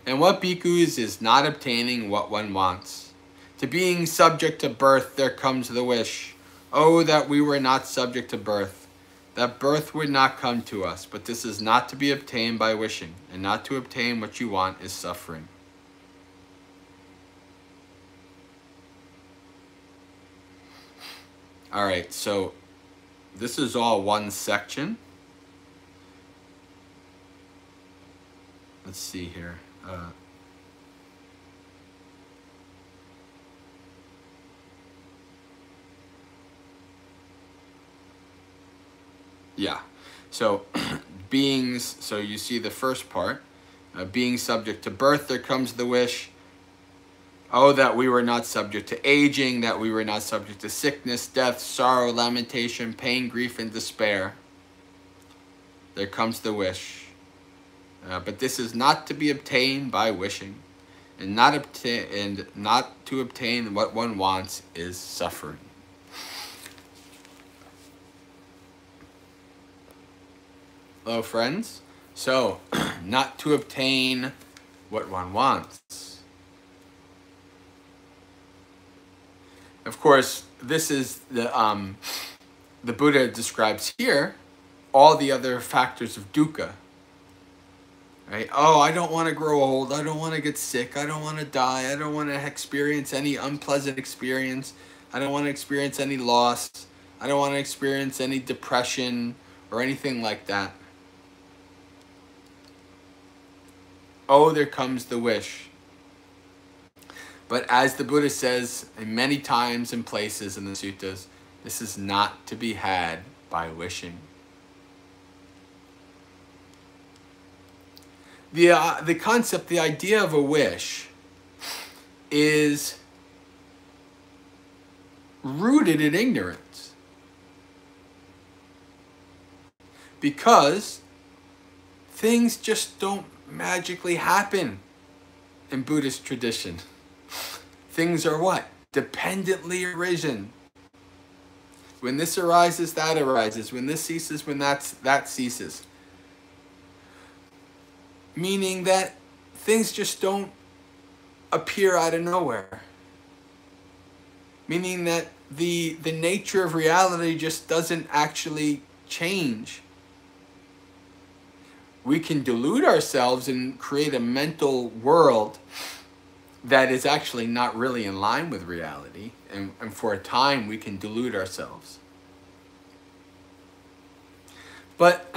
And what bhikkhus is not obtaining what one wants. To being subject to birth, there comes the wish. Oh, that we were not subject to birth. That birth would not come to us, but this is not to be obtained by wishing, and not to obtain what you want is suffering. All right, so this is all one section. Let's see here. Yeah, so beings, so you see the first part, being subject to birth, there comes the wish. Oh, that we were not subject to aging, that we were not subject to sickness, death, sorrow, lamentation, pain, grief, and despair. There comes the wish. But this is not to be obtained by wishing, and not to obtain what one wants is suffering. Hello, friends. So, not to obtain what one wants. Of course, this is the Buddha describes here all the other factors of dukkha. Right? Oh, I don't want to grow old. I don't want to get sick. I don't want to die. I don't want to experience any unpleasant experience. I don't want to experience any loss. I don't want to experience any depression or anything like that. Oh, there comes the wish. But as the Buddha says many times and places in the suttas, this is not to be had by wishing. The concept, the idea of a wish is rooted in ignorance. Because things just don't magically happen in Buddhist tradition. Things are what? Dependently arisen. When this arises, that arises. When this ceases, when that ceases. Meaning that things just don't appear out of nowhere. Meaning that the nature of reality just doesn't actually change. We can delude ourselves and create a mental world that is actually not really in line with reality. And for a time, we can delude ourselves. But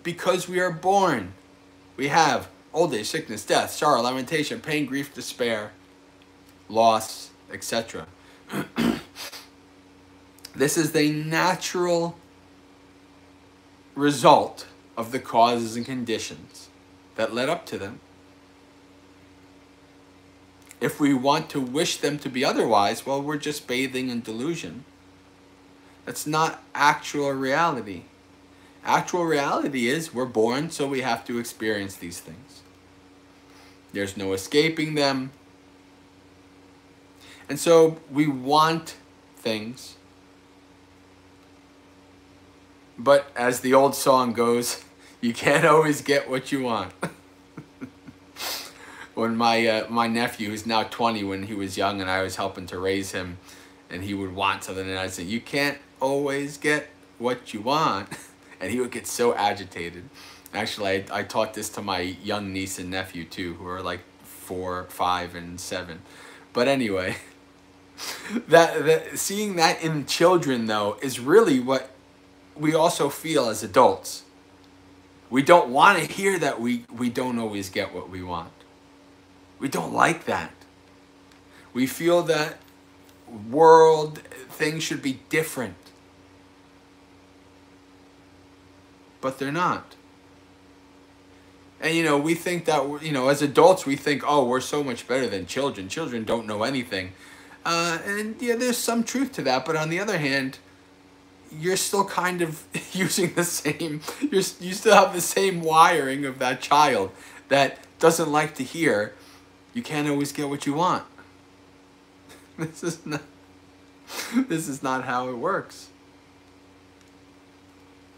because we are born, we have old age, sickness, death, sorrow, lamentation, pain, grief, despair, loss, etc. This is the natural result of the causes and conditions that led up to them. If we want to wish them to be otherwise, well, we're just bathing in delusion. That's not actual reality. Actual reality is we're born, so we have to experience these things. There's no escaping them. And so we want things. But as the old song goes, you can't always get what you want. When my nephew, who's now 20, when he was young and I was helping to raise him, and he would want something, and I'd say, you can't always get what you want. And he would get so agitated. Actually, I taught this to my young niece and nephew too, who are like 4, 5, and 7. But anyway, seeing that in children, though, is really what we also feel as adults. We don't want to hear that we don't always get what we want. We don't like that. We feel that things should be different. But they're not. And, we think that, as adults, we think, oh, we're so much better than children. Children don't know anything. And, yeah, there's some truth to that. But on the other hand, you're still kind of using the same, you still have the same wiring of that child that doesn't like to hear, you can't always get what you want. This is not how it works.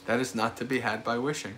That is not to be had by wishing.